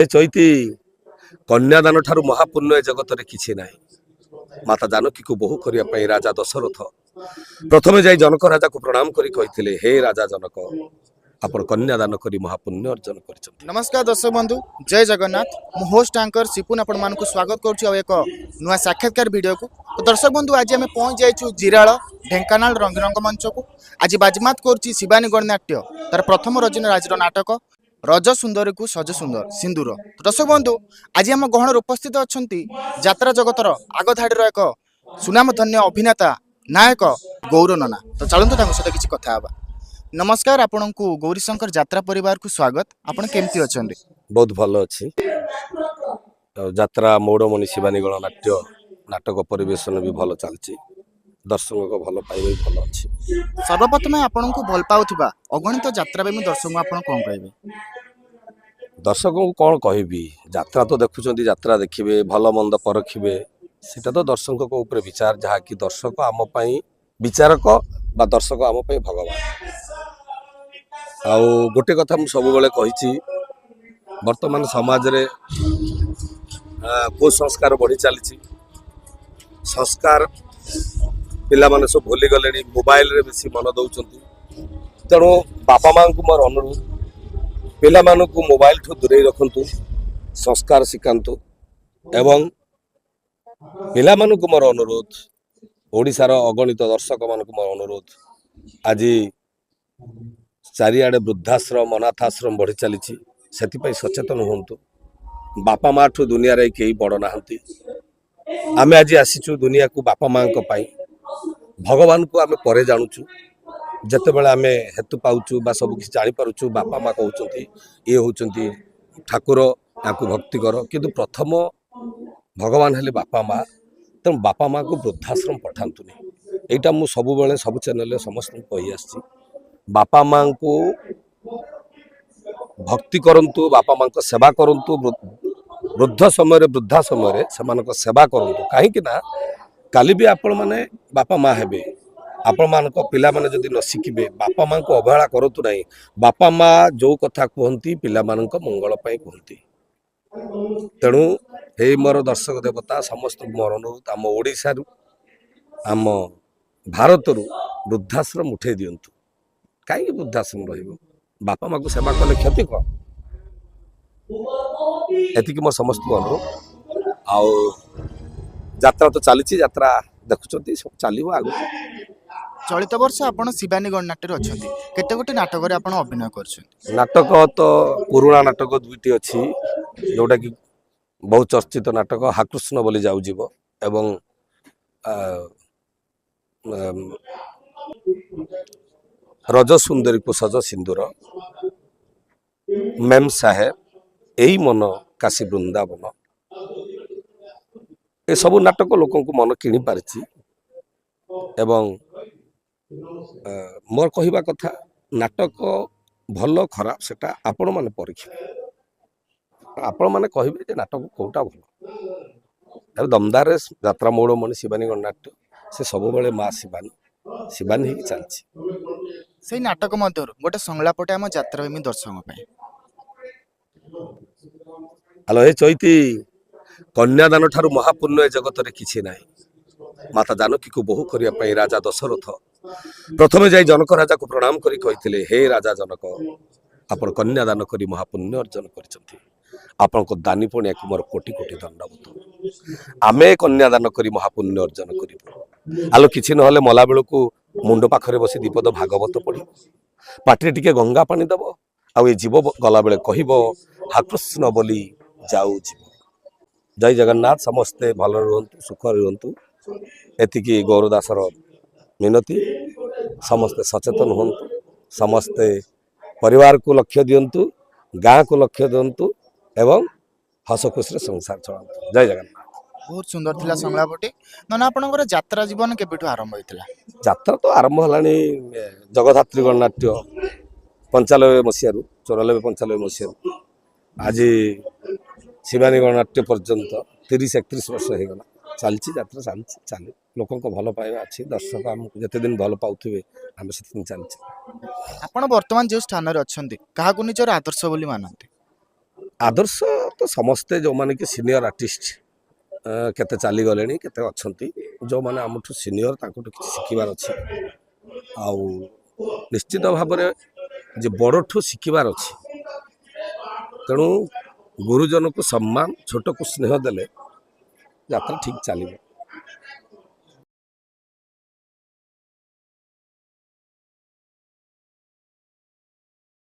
चैती कन्यादान ठारू महापुण्य ए जगत रे किछि नाही। माता जानकी को बहु करिया पई राजा दशरथ प्रथमे जाई जनक राजा को प्रणाम करी कहिथिले, हे राजा जनक आपण कन्यादान करी महापुण्य अर्जन करिसथि। नमस्कार दर्शक बंधु, जय जगन्नाथ। मु होस्ट एंकर सिपुन आपण मानकु स्वागत करूछि आ एक नुआ साक्षात्कार वीडियो को। तो दर्शक बंधु, आज आम पहुंच जाइछु जिराल ढेंकानाल रंगरंग मंच को। आज बाजमात करूछि शिवानी गणनाट्य तार प्रथम रजनी राजर नाटक रज सुंदरी को सज सुंदर सिंदूर। तो दर्शक बंधु, आज आम गहण उपस्थित अछंती यात्रा जगतर आगधाड़ीर एक सुनामधन्य अभिनेता नायक गौर नना। तो चलतु तांको सहित किछि कथा हेबा। नमस्कार, आपण को गौरीशंकर यात्रा परिवार को स्वागत। आपण केमती अछंती? बहुत भलो अछि। यात्रा मौड़मणि शिवानी गणनाट्य नाटक परिवेशन भी भलो चलछि, दर्शक को भलो पाइबे भलो अछि। सर्वप्रथम आपण को भल पाउथिबा अगणित यात्रा में दर्शक आपण कोन कहबे? दर्शक को कौन कहबी, यात्रा तो देखुचंती, यात्रा देखिबे, भलो मंद परखिबे, सेटा तो दर्शक को ऊपर विचार, जहा कि दर्शक आम पई विचारक बा दर्शक आम पई भगवान। आउ गोटे कथा मु सब बेले कहिछि, वर्तमान समाज रे कुसंस्कार बढ़ी चली। संस्कार पिला माने सब भूली गले, मोबाइल रे बेसी मन दउचंती। तेणु बापा मां को मोर अनुरोध, पिला मानु को मोबाइल ठू दूरे रखंतु, संस्कार शिखांतु। एवं पिला मानु को मोर अनुरोध, ओडिशार अगणित दर्शक मान को मोर अनुरोध, आज चारिआडे वृद्धाश्रम अनाथाश्रम बढ़ी चली, से सचेतन हूँ। बापा माँ ठू दुनिया रे कई बड़ नाहंती। आमे आज आसीचु दुनिया को बापा माँ को पाई, भगवान को आमे परे जानूचु। जते बेले आमे हेतु पाउचु बा सब किछि जानि पारुचु, बापा माँ कहउचंती ये होउचंती ठाकुर, याकू भक्ति कर। किंतु प्रथम भगवान हेले बापा माँ। तेणु बापा माँ को वृद्धाश्रम पठांतुनी। एटा मु सब बेले सब चैनल समस्त कहि आछि। बापा माँ को भक्ति करंतु, बापा माँ को सेवा करंतु। वृद्ध समय वृद्धा समय से सेवा करंतु। कहीं ना काली भी आपण माने बापा माँ हेबे, आपण मान पिला माने जदि न शिखिबे, बापा माँ को अवहेला करतु नहीं। बापा माँ जो कथा कहती पिला मान मंगल पाई कहती। तेणु हे मोर दर्शक देवता समस्त मोर अनुरोध, आम ओडिशा आम भारत वृद्धाश्रम उठे दिंतु। कहीं वृद्धाश्रम रहिबो, बापा माँ को सेवा कले क्षति कौन? एतिकी मोर समस्त अनुरोध। आउ यात्रा तो चली, यात्रा देखुचंती सब चलिबो आगु। चलित वर्ष आपण शिवानी गणनाट्य अछंती, केते गोटे नाटक रे आपण अभिनय करछन? नाटक तो पुराणा नाटक दुईटी अच्छी, जोटा कि बहुत चर्चित नाटक हाकृष्ण बोली जाऊ जीव एवं रज सुंदरी को सज सिंदूर, मेम साहेब, एई मन काशी वृंदावन, ए सब नाटक लोक मन किणी पारिछि। एवं मोर कहवा कथा, नाटक भल खराब सेटा आपण माने परीक्षे, आपण माने कहिबे जे नाटक कोटा भल। दमदार यात्रा मौड़मणि शिवानी गणनाट्य से सब बेले माँ शिवानी शिवानी ही चलछि। से नाटक मध्य गोटे संलापटे आम यात्रा में दर्शक पे। हेलो, हे चैती कन्यादान ठारू महापुण्य ए जगत रे किछि नाही। माता जानकी को बहु करिया पई राजा दशरथ प्रथमे जाई जनक राजा को प्रणाम करी कहिथिले, हे राजा जनक आपण कन्यादान करी महापुण्य अर्जन करिसथि। आपण को दानी पुण्य को मोर कोटि कोटि दंडवत। आमे कन्यादान करी महापुण्य अर्जन करिबो। आलो किछि नहले मला बेल को मुंड पाखरे बसी दीपद भागवत पढ़ी, पाटे टिके गंगा पानी दब, आ ये जीव गला बेले कहब हाकृष्ण बोली जाऊ जीव। जय जगन्नाथ। समस्ते भल रुहंतु, सुख रुहंतु, एतिकी गौरदासर मिनती। समस्ते सचेतन हुंतु, समस्ते परिवार को लक्ष्य दियंतु, गाँ को लक्ष्य दियंतु एवं हस खुशी संसार चलांतु। जय जगन्नाथ। बहुत सुंदर थिला संलापटी। नना आपनकर यात्रा जीवन केबेठु आरंभ होइतिला? यात्रा तो आरंभ हलानी जगधात्री गणनाट्य 95 मसीह 94-95 मसीह आज शिवानी गणनाट्य पर्यंत 30-31 वर्ष हो गला चलती। यात्रा चलती चली, लोक भल पाइबा अच्छी, दर्शक आमको जिते दिन भल पाउथिबे आम से दिन चलती। आपण वर्तमान जो स्थान रे अछंती, काहाकु निजर आदर्श बोली मानते? आदर्श तो समस्ते जो माने कि सीनियर आर्टिस्ट केते चली गले केते अच्छी जो माने आमठू सीनियर तांकठू किछि शिखिबार अछि आउ निश्चित भाव में जे बड़ठू शिखिबार अछि तेणु गुरुजन को सम्मान छोट को स्नेह देले यात्रा ठीक चलिबो।